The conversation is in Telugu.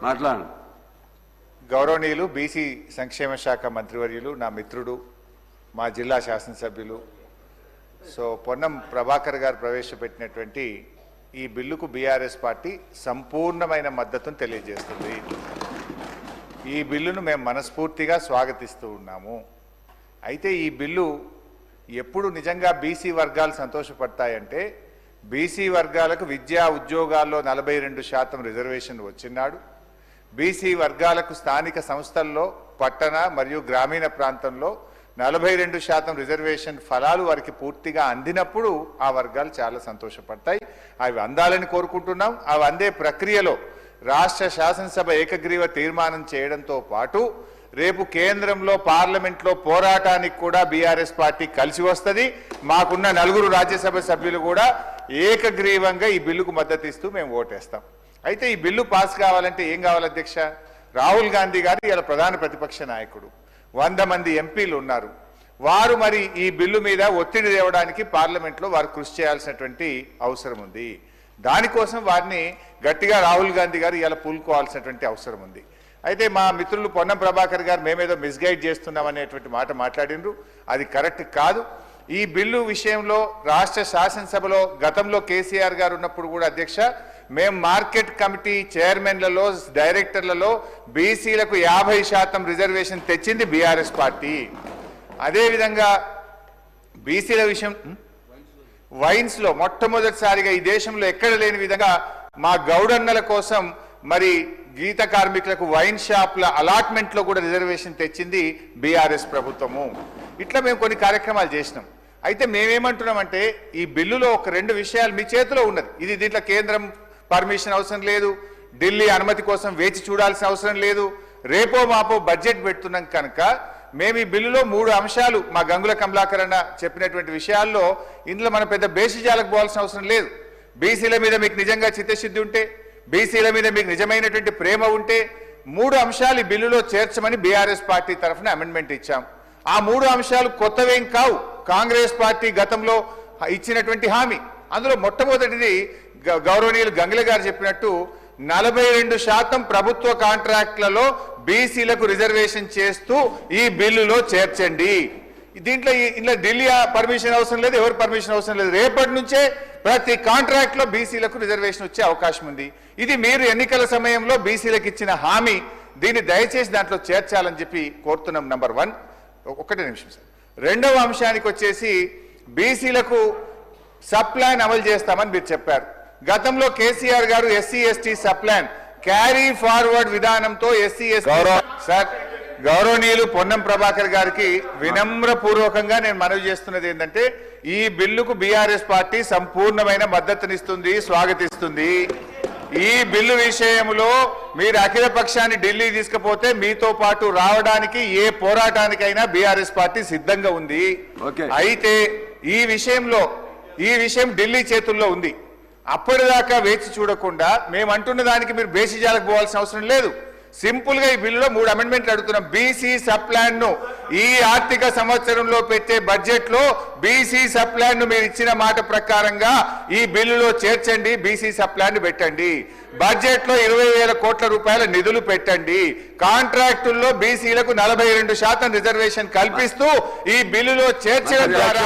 మాట్లాడండి. గౌరవనీయులు బీసీ సంక్షేమ శాఖ మంత్రివర్యులు, నా మిత్రుడు, మా జిల్లా శాసనసభ్యులు పొన్నం ప్రభాకర్ గారు ప్రవేశపెట్టినటువంటి ఈ బిల్లుకు బీఆర్ఎస్ పార్టీ సంపూర్ణమైన మద్దతును తెలియజేస్తుంది. ఈ బిల్లును మేము మనస్ఫూర్తిగా స్వాగతిస్తూ ఉన్నాము. అయితే ఈ బిల్లు ఎప్పుడు నిజంగా బీసీ వర్గాలు సంతోషపడతాయంటే, బీసీ వర్గాలకు విద్యా ఉద్యోగాల్లో 42% రిజర్వేషన్ వచ్చినాడు. బీసీ వర్గాలకు స్థానిక సంస్థల్లో పట్టణ మరియు గ్రామీణ ప్రాంతంలో 42% రిజర్వేషన్ ఫలాలు వారికి పూర్తిగా అందినప్పుడు ఆ వర్గాలు చాలా సంతోషపడతాయి. అవి అందాలని కోరుకుంటున్నాం. అవి అందే ప్రక్రియలో రాష్ట్ర శాసనసభ ఏకగ్రీవ తీర్మానం చేయడంతో పాటు రేపు కేంద్రంలో పార్లమెంట్లో పోరాటానికి కూడా బీఆర్ఎస్ పార్టీ కలిసి వస్తుంది. మాకున్న 4 రాజ్యసభ సభ్యులు కూడా ఏకగ్రీవంగా ఈ బిల్లుకు మద్దతు ఇస్తూ మేము ఓటేస్తాం. అయితే ఈ బిల్లు పాస్ కావాలంటే ఏం కావాలి అధ్యక్ష? రాహుల్ గాంధీ గారు ఇలా ప్రధాన ప్రతిపక్ష నాయకుడు, 100 మంది ఎంపీలు ఉన్నారు. వారు మరి ఈ బిల్లు మీద ఒత్తిడి తేవడానికి పార్లమెంట్లో వారు కృషి చేయాల్సినటువంటి అవసరం ఉంది. దానికోసం వారిని గట్టిగా రాహుల్ గాంధీ గారు ఇలా పూనుకోవాల్సినటువంటి అవసరం ఉంది. అయితే మా మిత్రులు పొన్నం ప్రభాకర్ గారు మేమేదో మిస్గైడ్ చేస్తున్నాం అనేటువంటి మాట మాట్లాడినరు. అది కరెక్ట్ కాదు. ఈ బిల్లు విషయంలో రాష్ట్ర శాసనసభలో గతంలో కేసీఆర్ గారు ఉన్నప్పుడు కూడా అధ్యక్ష, మేము మార్కెట్ కమిటీ చైర్మన్లలో, డైరెక్టర్లలో బీసీలకు 50% రిజర్వేషన్ తెచ్చింది బీఆర్ఎస్ పార్టీ. అదేవిధంగా బీసీల విషయం వైన్స్లో మొట్టమొదటిసారిగా ఈ దేశంలో ఎక్కడ లేని విధంగా మా గౌడన్నల కోసం మరి గీత కార్మికులకు వైన్ షాప్ల అలాట్మెంట్లో కూడా రిజర్వేషన్ తెచ్చింది బీఆర్ఎస్ ప్రభుత్వము. ఇట్లా మేము కొన్ని కార్యక్రమాలు చేసినాం. అయితే మేమేమంటున్నామంటే, ఈ బిల్లులో ఒక 2 విషయాలు మీ చేతిలో ఉన్నది. ఇది దీంట్లో కేంద్రం పర్మిషన్ అవసరం లేదు, ఢిల్లీ అనుమతి కోసం వేచి చూడాల్సిన అవసరం లేదు. రేపో మాపో బడ్జెట్ పెడుతున్నాం కనుక మేము ఈ బిల్లులో 3 అంశాలు మా గంగుల కమలాకర్ అన్న చెప్పినటువంటి విషయాల్లో ఇందులో మనం పెద్ద బేసిజాలకు పోవాల్సిన అవసరం లేదు. బీసీల మీద మీకు నిజంగా చిత్తశుద్ధి ఉంటే, బీసీల మీద మీకు నిజమైనటువంటి ప్రేమ ఉంటే 3 అంశాలు ఈ బిల్లులో చేర్చమని బీఆర్ఎస్ పార్టీ తరఫున అమెండ్మెంట్ ఇచ్చాం. ఆ 3 అంశాలు కొత్తవేం కావు, కాంగ్రెస్ పార్టీ గతంలో ఇచ్చినటువంటి హామీ. అందులో మొట్టమొదటిది గౌరవనీయులు గంగుల గారు చెప్పినట్టు 42% ప్రభుత్వ కాంట్రాక్ట్లలో బీసీలకు రిజర్వేషన్ చేస్తూ ఈ బిల్లులో చేర్చండి. దీంట్లో ఇలా ఢిల్లీ పర్మిషన్ అవసరం లేదు, ఎవరు పర్మిషన్ అవసరం లేదు. రేపటి నుంచే ప్రతి కాంట్రాక్ట్ లో బీసీలకు రిజర్వేషన్ వచ్చే అవకాశం ఉంది. ఇది మీరు ఎన్నికల సమయంలో బీసీలకు ఇచ్చిన హామీ. దీన్ని దయచేసి దాంట్లో చేర్చాలని చెప్పి కోరుతున్నాం. నంబర్ 1. 1 నిమిషం సార్. 2వ అంశానికి వచ్చేసి బీసీలకు సప్లాన్ అమలు చేస్తామని మీరు చెప్పారు. గతంలో కేసీఆర్ గారు SC ST sub plan carry forward విధానంతో ఎస్సీ ఎస్టీ సార్ గౌరవనీయులు పొన్నం ప్రభాకర్ గారికి వినమ్రపూర్వకంగా నేను మనవి చేస్తున్నది ఏంటంటే, ఈ బిల్లుకు బీఆర్ఎస్ పార్టీ సంపూర్ణమైన మద్దతునిస్తుంది, స్వాగతిస్తుంది. ఈ బిల్లు విషయంలో మీరు అఖిల పక్షాన్ని ఢిల్లీ తీసుకుపోతే మీతో పాటు రావడానికి ఏ పోరాటానికైనా బీఆర్ఎస్ పార్టీ సిద్ధంగా ఉంది. అయితే ఈ విషయం ఢిల్లీ చేతుల్లో ఉంది. అప్పటిదాకా వేచి చూడకుండా మేము అంటున్న దానికి మీరు బేసిజాలకు పోవాల్సిన అవసరం లేదు. సింపుల్ గా ఈ బిల్లులో 3 అమెండ్మెంట్లు అడుగుతున్నాం. బీసీ సప్లాన్ ను ఈ ఆర్థిక సంవత్సరంలో పెట్టే బడ్జెట్ లో బీసీ సప్లాన్ ను మీరు ఇచ్చిన మాట ప్రకారంగా ఈ బిల్లులో చేర్చండి, బీసీ సప్లాన్ పెట్టండి. బడ్జెట్ లో 20,000 కోట్ల రూపాయల నిధులు పెట్టండి. కాంట్రాక్టుల్లో బీసీలకు 42% రిజర్వేషన్ కల్పిస్తూ ఈ బిల్లులో చేర్చడం ద్వారా